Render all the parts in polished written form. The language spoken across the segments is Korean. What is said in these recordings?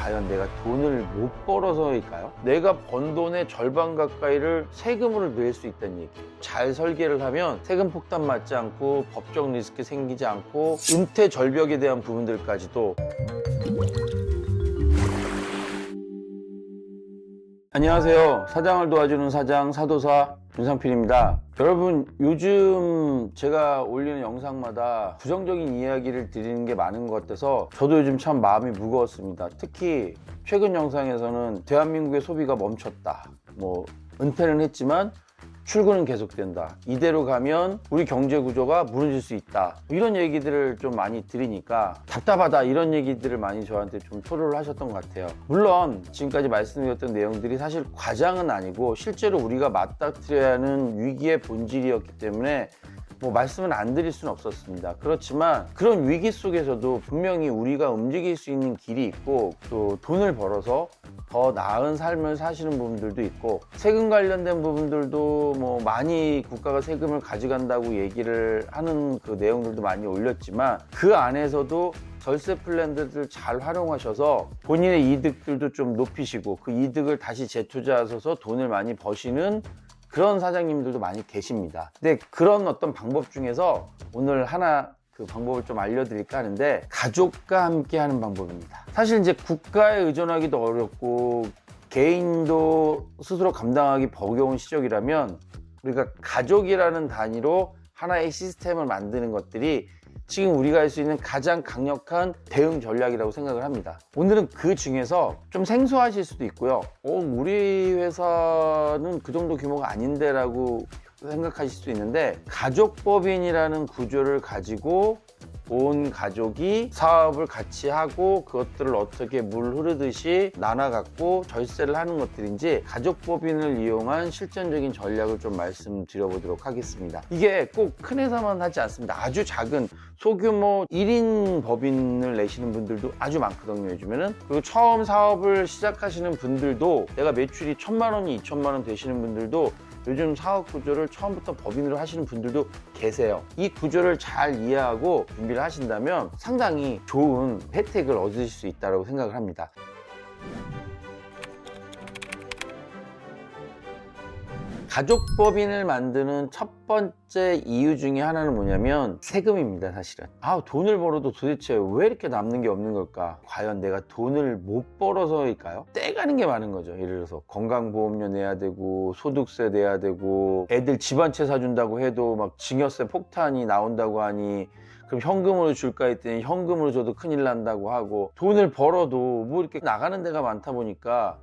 과연 내가 돈을 못 벌어서일까요? 내가 번 돈의 절반 가까이를 세금으로 낼 수 있다는 얘기. 잘 설계를 하면 세금 폭탄 맞지 않고 법적 리스크 생기지 않고 은퇴 절벽에 대한 부분들까지도. 안녕하세요. 사장을 도와주는 사장 사도사 윤상필입니다. 여러분, 요즘 제가 올리는 영상마다 부정적인 이야기를 드리는 게 많은 것 같아서 저도 요즘 참 마음이 무거웠습니다. 특히 최근 영상에서는 대한민국의 소비가 멈췄다, 은퇴는 했지만 출근은 계속된다, 이대로 가면 우리 경제 구조가 무너질 수 있다, 이런 얘기들을 좀 많이 들으니까 답답하다, 이런 얘기들을 많이 저한테 좀 토로를 하셨던 것 같아요. 물론 지금까지 말씀드렸던 내용들이 사실 과장은 아니고 실제로 우리가 맞닥뜨려야 하는 위기의 본질이었기 때문에 말씀을 안 드릴 수는 없었습니다. 그렇지만 그런 위기 속에서도 분명히 우리가 움직일 수 있는 길이 있고, 또 돈을 벌어서 더 나은 삶을 사시는 부분들도 있고, 세금 관련된 부분들도 많이 국가가 세금을 가져간다고 얘기를 하는 그 내용들도 많이 올렸지만, 그 안에서도 절세 플랜들을 잘 활용하셔서 본인의 이득들도 좀 높이시고 그 이득을 다시 재투자하셔서 돈을 많이 버시는 그런 사장님들도 많이 계십니다. 근데 그런 어떤 방법 중에서 오늘 하나 그 방법을 좀 알려드릴까 하는데, 가족과 함께 하는 방법입니다. 사실 이제 국가에 의존하기도 어렵고 개인도 스스로 감당하기 버거운 시절이라면 우리가 가족이라는 단위로 하나의 시스템을 만드는 것들이 지금 우리가 할 수 있는 가장 강력한 대응 전략이라고 생각을 합니다. 오늘은 그 중에서 좀 생소하실 수도 있고요. 우리 회사는 그 정도 규모가 아닌데 라고 생각하실 수도 있는데, 가족법인이라는 구조를 가지고 온 가족이 사업을 같이 하고 그것들을 어떻게 물 흐르듯이 나눠갖고 절세를 하는 것들인지, 가족법인을 이용한 실전적인 전략을 좀 말씀드려보도록 하겠습니다. 이게 꼭 큰 회사만 하지 않습니다. 아주 작은 소규모 1인 법인을 내시는 분들도 아주 많거든요, 요즘에는. 그리고 처음 사업을 시작하시는 분들도, 내가 매출이 1,000만 원이 2,000만 원 되시는 분들도 요즘 사업 구조를 처음부터 법인으로 하시는 분들도 계세요. 이 구조를 잘 이해하고 준비를 하신다면 상당히 좋은 혜택을 얻으실 수 있다고 생각을 합니다. 가족법인을 만드는 첫 번째 이유 중에 하나는 뭐냐면 세금입니다. 사실은 돈을 벌어도 도대체 왜 이렇게 남는 게 없는 걸까? 과연 내가 돈을 못 벌어서일까요? 떼가는 게 많은 거죠. 예를 들어서 건강보험료 내야 되고, 소득세 내야 되고, 애들 집안채 사준다고 해도 막 증여세 폭탄이 나온다고 하니 그럼 현금으로 줄까 했더니 현금으로 줘도 큰일 난다고 하고, 돈을 벌어도 이렇게 나가는 데가 많다 보니까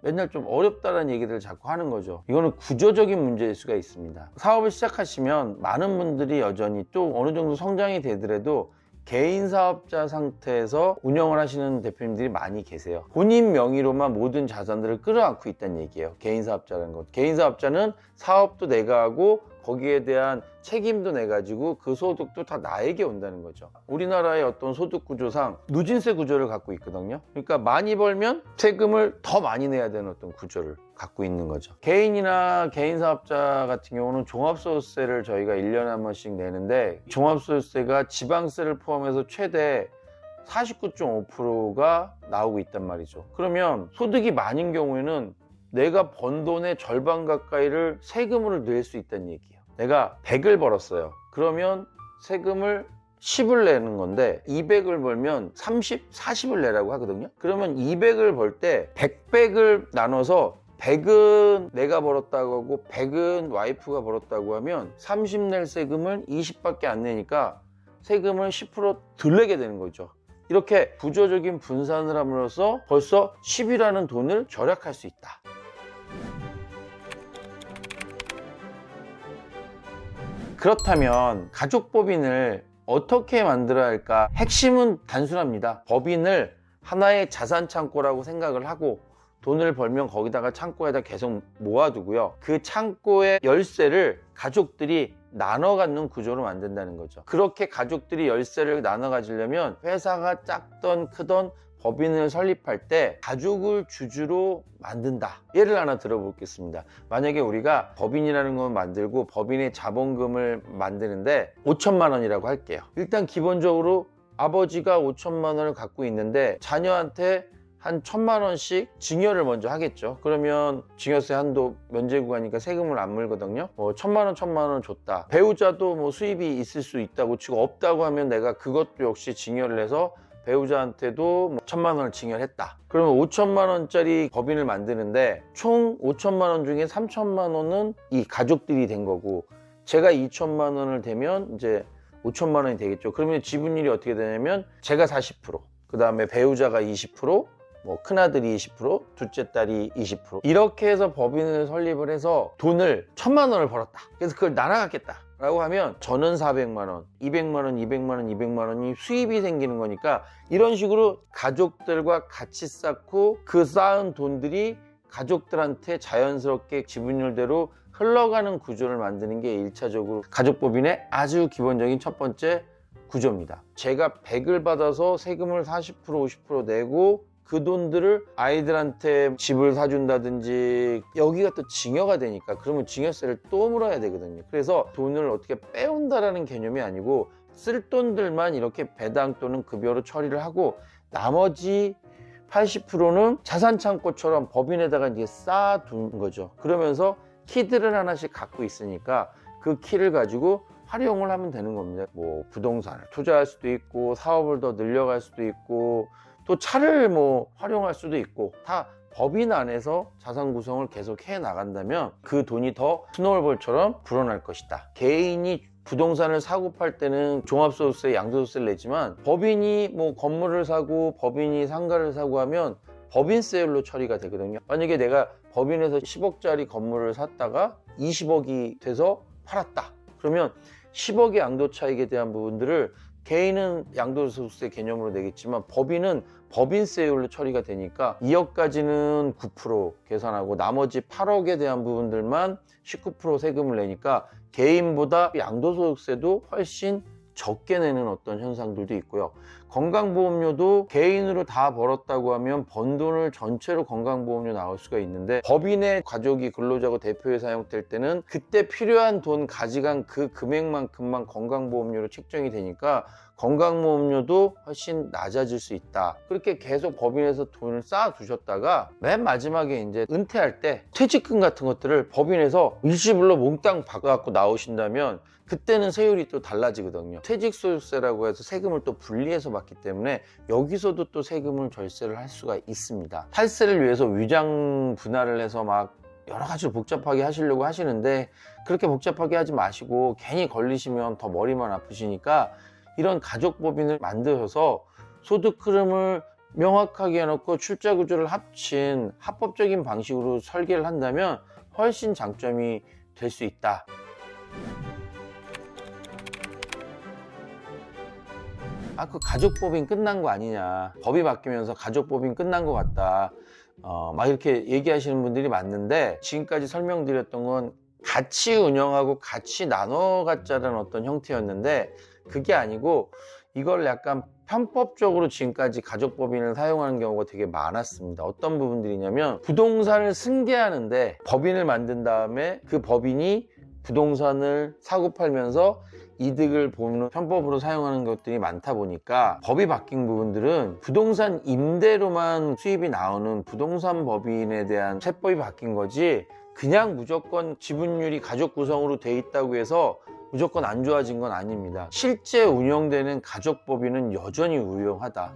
맨날 좀 어렵다는 얘기들을 자꾸 하는 거죠. 이거는 구조적인 문제일 수가 있습니다. 사업을 시작하시면 많은 분들이 여전히 또 어느 정도 성장이 되더라도 개인 사업자 상태에서 운영을 하시는 대표님들이 많이 계세요. 본인 명의로만 모든 자산들을 끌어안고 있다는 얘기예요. 개인 사업자라는 것. 개인 사업자는 사업도 내가 하고 거기에 대한 책임도 내가지고 그 소득도 다 나에게 온다는 거죠. 우리나라의 어떤 소득 구조상 누진세 구조를 갖고 있거든요. 그러니까 많이 벌면 세금을 더 많이 내야 되는 어떤 구조를 갖고 있는 거죠. 개인이나 개인 사업자 같은 경우는 종합소득세를 저희가 1년에 한 번씩 내는데, 종합소득세가 지방세를 포함해서 최대 49.5%가 나오고 있단 말이죠. 그러면 소득이 많은 경우에는 내가 번 돈의 절반 가까이를 세금으로 낼 수 있다는 얘기예요. 내가 100을 벌었어요. 그러면 세금을 10을 내는 건데 200을 벌면 30, 40을 내라고 하거든요. 그러면 200을 벌 때 100을 나눠서 100은 내가 벌었다고 하고 100은 와이프가 벌었다고 하면 30 낼 세금을 20밖에 안 내니까 세금을 10%덜 내게 되는 거죠. 이렇게 구조적인 분산을 함으로써 벌써 10이라는 돈을 절약할 수 있다. 그렇다면 가족법인을 어떻게 만들어야 할까? 핵심은 단순합니다. 법인을 하나의 자산 창고라고 생각을 하고 돈을 벌면 거기다가 창고에다 계속 모아두고요. 그 창고의 열쇠를 가족들이 나눠 갖는 구조로 만든다는 거죠. 그렇게 가족들이 열쇠를 나눠 가지려면 회사가 작던 크던 법인을 설립할 때 가족을 주주로 만든다. 예를 하나 들어보겠습니다. 만약에 우리가 법인이라는 걸 만들고 법인의 자본금을 만드는데 5천만 원이라고 할게요. 일단 기본적으로 아버지가 5천만 원을 갖고 있는데 자녀한테 한 1,000만 원씩 증여를 먼저 하겠죠. 그러면 증여세 한도 면제 구간이니까 세금을 안 물거든요. 1,000만 원, 1,000만 원 줬다. 배우자도 뭐 수입이 있을 수 있다고 치고 없다고 하면 내가 그것도 역시 증여를 해서 배우자한테도 뭐 1,000만 원을 증여했다. 그러면 5,000만 원짜리 법인을 만드는데 총 5,000만 원 중에 3,000만 원은 이 가족들이 된 거고 제가 2,000만 원을 대면 이제 5,000만 원이 되겠죠. 그러면 지분율이 어떻게 되냐면 제가 40%, 그 다음에 배우자가 20%, 뭐 큰아들이 20%, 둘째 딸이 20% 이렇게 해서 법인을 설립을 해서 돈을 1,000만 원을 벌었다. 그래서 그걸 나눠갖겠다 라고 하면 저는 400만 원, 200만 원, 200만 원, 200만 원이 수입이 생기는 거니까 이런 식으로 가족들과 같이 쌓고 그 쌓은 돈들이 가족들한테 자연스럽게 지분율대로 흘러가는 구조를 만드는 게 1차적으로 가족법인의 아주 기본적인 첫 번째 구조입니다. 제가 100을 받아서 세금을 40%, 50% 내고 그 돈들을 아이들한테 집을 사준다든지 여기가 또 증여가 되니까 그러면 증여세를 또 물어야 되거든요. 그래서 돈을 어떻게 빼온다라는 개념이 아니고 쓸 돈들만 이렇게 배당 또는 급여로 처리를 하고 나머지 80%는 자산창고처럼 법인에다가 이제 쌓아둔 거죠. 그러면서 키들을 하나씩 갖고 있으니까 그 키를 가지고 활용을 하면 되는 겁니다. 뭐 부동산을 투자할 수도 있고 사업을 더 늘려갈 수도 있고 또 차를 뭐 활용할 수도 있고 다 법인 안에서 자산 구성을 계속 해 나간다면 그 돈이 더 스노우볼처럼 불어날 것이다. 개인이 부동산을 사고 팔 때는 종합소득세, 양도소득세를 내지만 법인이 뭐 건물을 사고 법인이 상가를 사고 하면 법인세율로 처리가 되거든요. 만약에 내가 법인에서 10억짜리 건물을 샀다가 20억이 돼서 팔았다. 그러면 10억의 양도 차익에 대한 부분들을 개인은 양도소득세 개념으로 내겠지만 법인은 법인세율로 처리가 되니까 2억까지는 9% 계산하고 나머지 8억에 대한 부분들만 19% 세금을 내니까 개인보다 양도소득세도 훨씬 적게 내는 어떤 현상들도 있고요. 건강보험료도 개인으로 다 벌었다고 하면 번 돈을 전체로 건강보험료 나올 수가 있는데 법인의 가족이 근로자고 대표회사 사용될 때는 그때 필요한 돈 가져간 그 금액만큼만 건강보험료로 책정이 되니까 건강보험료도 훨씬 낮아질 수 있다. 그렇게 계속 법인에서 돈을 쌓아 두셨다가 맨 마지막에 이제 은퇴할 때 퇴직금 같은 것들을 법인에서 일시불로 몽땅 받아갖고 나오신다면 그때는 세율이 또 달라지거든요. 퇴직소득세라고 해서 세금을 또 분리해서 받기 때문에 여기서도 또 세금을 절세를 할 수가 있습니다. 탈세를 위해서 위장 분할을 해서 막 여러 가지로 복잡하게 하시려고 하시는데 그렇게 복잡하게 하지 마시고 괜히 걸리시면 더 머리만 아프시니까 이런 가족법인을 만드셔서 소득 흐름을 명확하게 해놓고 출자 구조를 합친 합법적인 방식으로 설계를 한다면 훨씬 장점이 될 수 있다. 그 가족법인 끝난 거 아니냐, 법이 바뀌면서 가족법인 끝난 것 같다, 막 이렇게 얘기하시는 분들이 많은데 지금까지 설명드렸던 건 같이 운영하고 같이 나눠 갖자라는 어떤 형태였는데 그게 아니고 이걸 약간 편법적으로 지금까지 가족법인을 사용하는 경우가 되게 많았습니다. 어떤 부분들이냐면 부동산을 승계하는데 법인을 만든 다음에 그 법인이 부동산을 사고 팔면서 이득을 보는 편법으로 사용하는 것들이 많다 보니까 법이 바뀐 부분들은 부동산 임대로만 수입이 나오는 부동산 법인에 대한 세법이 바뀐 거지 그냥 무조건 지분율이 가족 구성으로 돼 있다고 해서 무조건 안 좋아진 건 아닙니다. 실제 운영되는 가족법인은 여전히 유용하다.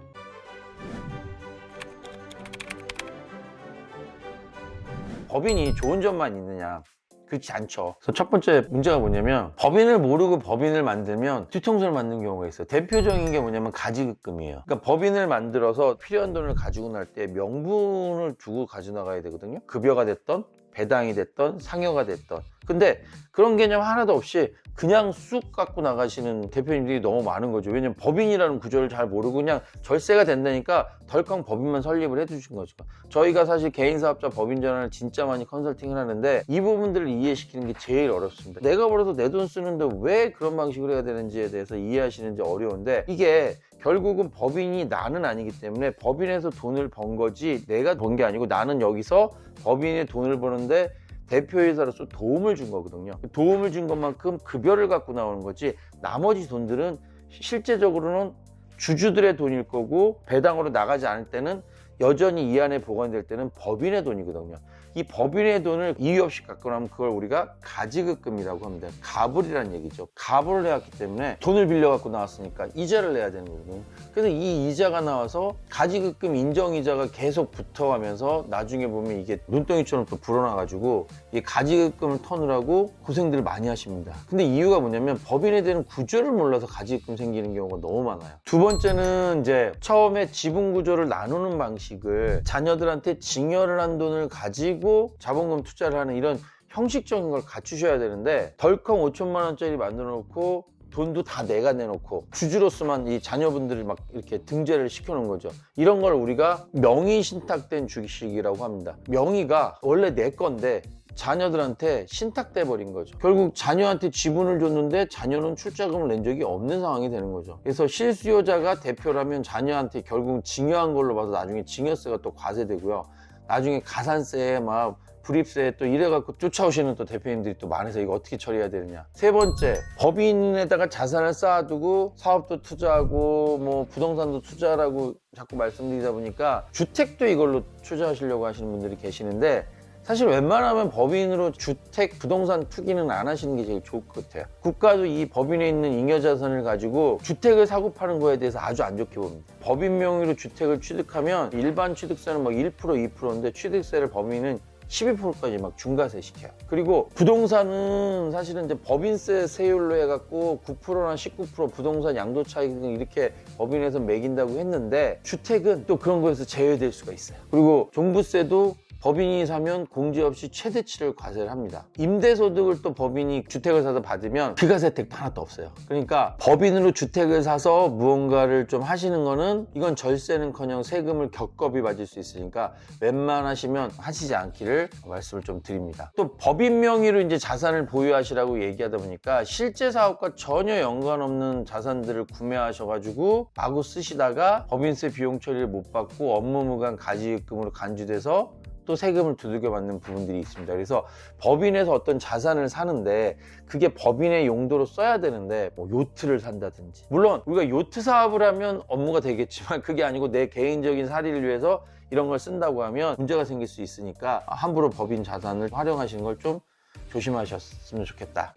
법인이 좋은 점만 있느냐? 그렇지 않죠. 그래서 첫 번째 문제가 뭐냐면 법인을 모르고 법인을 만들면 뒤통수를 맞는 경우가 있어요. 대표적인 게 뭐냐면 가지급금이에요. 그러니까 법인을 만들어서 필요한 돈을 가지고 날 때 명분을 주고 가져나가야 되거든요. 급여가 됐던 배당이 됐던 상여가 됐던. 근데 그런 개념 하나도 없이 그냥 쑥 갖고 나가시는 대표님들이 너무 많은 거죠. 왜냐면 법인이라는 구조를 잘 모르고 그냥 절세가 된다니까 덜컹 법인만 설립을 해주신 거죠. 저희가 사실 개인사업자 법인 전환을 진짜 많이 컨설팅을 하는데 이 부분들을 이해시키는 게 제일 어렵습니다. 내가 벌어서 내 돈 쓰는데 왜 그런 방식으로 해야 되는지에 대해서 이해하시는지 어려운데 이게 결국은 법인이 나는 아니기 때문에 법인에서 돈을 번 거지 내가 번 게 아니고 나는 여기서 법인의 돈을 버는데 대표이사로서 도움을 준 거거든요. 도움을 준 것만큼 급여를 갖고 나오는 거지 나머지 돈들은 실제적으로는 주주들의 돈일 거고 배당으로 나가지 않을 때는 여전히 이 안에 보관될 때는 법인의 돈이거든요. 이 법인의 돈을 이유 없이 갖고 나면 그걸 우리가 가지급금이라고 합니다. 가불이라는 얘기죠. 가불을 해왔기 때문에 돈을 빌려 갖고 나왔으니까 이자를 내야 되는 거거든요. 그래서 이 이자가 나와서 가지급금 인정이자가 계속 붙어가면서 나중에 보면 이게 눈덩이처럼 또 불어나가지고 이 가지급금을 터느라고 고생들을 많이 하십니다. 근데 이유가 뭐냐면 법인에 대한 구조를 몰라서 가지급금 생기는 경우가 너무 많아요. 두 번째는 이제 처음에 지분 구조를 나누는 방식을 자녀들한테 증여를 한 돈을 가지고 자본금 투자를 하는 이런 형식적인 걸 갖추셔야 되는데 덜컹 5천만 원짜리 만들어 놓고 돈도 다 내가 내놓고 주주로서만 이 자녀분들을 막 이렇게 등재를 시켜놓은 거죠. 이런 걸 우리가 명의 신탁된 주식이라고 합니다. 명의가 원래 내 건데 자녀들한테 신탁돼 버린 거죠. 결국 자녀한테 지분을 줬는데 자녀는 출자금을 낸 적이 없는 상황이 되는 거죠. 그래서 실수요자가 대표라면 자녀한테 결국 증여한 걸로 봐서 나중에 증여세가 또 과세되고요. 나중에 가산세에 막 불입세 또 이래갖고 쫓아오시는 또 대표님들이 또 많아서 이거 어떻게 처리해야 되느냐. 세 번째, 법인에다가 자산을 쌓아두고 사업도 투자하고 뭐 부동산도 투자라고 자꾸 말씀드리다 보니까 주택도 이걸로 투자하시려고 하시는 분들이 계시는데 사실 웬만하면 법인으로 주택, 부동산 투기는 안 하시는 게 제일 좋을 것 같아요. 국가도 이 법인에 있는 잉여자산을 가지고 주택을 사고 파는 거에 대해서 아주 안 좋게 봅니다. 법인 명의로 주택을 취득하면 일반 취득세는 막 1%, 2%인데 취득세를 법인은 12%까지 막 중과세 시켜요. 그리고 부동산은 사실은 이제 법인세 세율로 해갖고 9%나 19% 부동산 양도 차익 등 이렇게 법인에서 매긴다고 했는데 주택은 또 그런 거에서 제외될 수가 있어요. 그리고 종부세도 법인이 사면 공제 없이 최대치를 과세를 합니다. 임대소득을 또 법인이 주택을 사서 받으면 비과세 혜택도 하나도 없어요. 그러니까 법인으로 주택을 사서 무언가를 좀 하시는 거는 이건 절세는커녕 세금을 겹겹이 맞을 수 있으니까 웬만하시면 하시지 않기를 말씀을 좀 드립니다. 또 법인 명의로 이제 자산을 보유하시라고 얘기하다 보니까 실제 사업과 전혀 연관없는 자산들을 구매하셔가지고 마구 쓰시다가 법인세 비용 처리를 못 받고 업무무관 가지급금으로 간주돼서 또 세금을 두들겨 맞는 부분들이 있습니다. 그래서 법인에서 어떤 자산을 사는데 그게 법인의 용도로 써야 되는데 뭐 요트를 산다든지, 물론 우리가 요트 사업을 하면 업무가 되겠지만 그게 아니고 내 개인적인 사리를 위해서 이런 걸 쓴다고 하면 문제가 생길 수 있으니까 함부로 법인 자산을 활용하시는 걸 좀 조심하셨으면 좋겠다.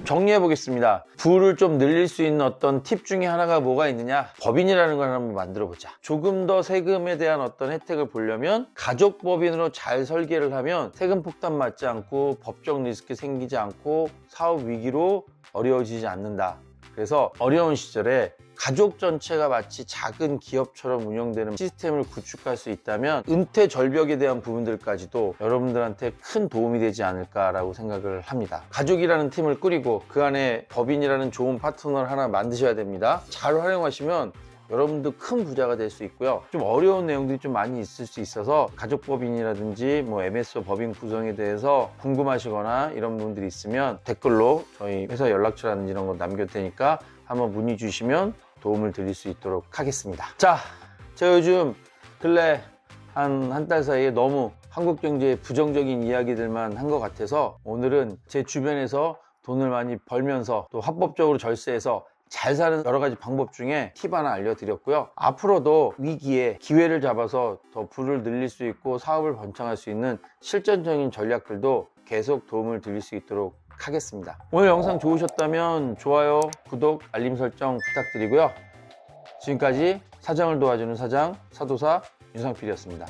정리해 보겠습니다. 부를 좀 늘릴 수 있는 어떤 팁 중에 하나가 뭐가 있느냐? 법인이라는 걸 한번 만들어 보자. 조금 더 세금에 대한 어떤 혜택을 보려면 가족 법인으로 잘 설계를 하면 세금 폭탄 맞지 않고 법적 리스크 생기지 않고 사업 위기로 어려워지지 않는다. 그래서 어려운 시절에 가족 전체가 마치 작은 기업처럼 운영되는 시스템을 구축할 수 있다면 은퇴 절벽에 대한 부분들까지도 여러분들한테 큰 도움이 되지 않을까라고 생각을 합니다. 가족이라는 팀을 꾸리고 그 안에 법인이라는 좋은 파트너를 하나 만드셔야 됩니다. 잘 활용하시면 여러분도 큰 부자가 될 수 있고요. 좀 어려운 내용들이 좀 많이 있을 수 있어서 가족법인이라든지 뭐 MSO 법인 구성에 대해서 궁금하시거나 이런 분들이 있으면 댓글로 저희 회사 연락처라든지 이런 거 남겨도 되니까 한번 문의 주시면 도움을 드릴 수 있도록 하겠습니다. 자, 제가 요즘 근래 한 달 사이에 너무 한국 경제에 부정적인 이야기들만 한 것 같아서 오늘은 제 주변에서 돈을 많이 벌면서 또 합법적으로 절세해서 잘 사는 여러 가지 방법 중에 팁 하나 알려드렸고요. 앞으로도 위기에 기회를 잡아서 더 부를 늘릴 수 있고 사업을 번창할 수 있는 실전적인 전략들도 계속 도움을 드릴 수 있도록 하겠습니다. 오늘 영상 좋으셨다면 좋아요, 구독, 알림 설정 부탁드리고요. 지금까지 사장을 도와주는 사장, 사도사 윤상필이었습니다.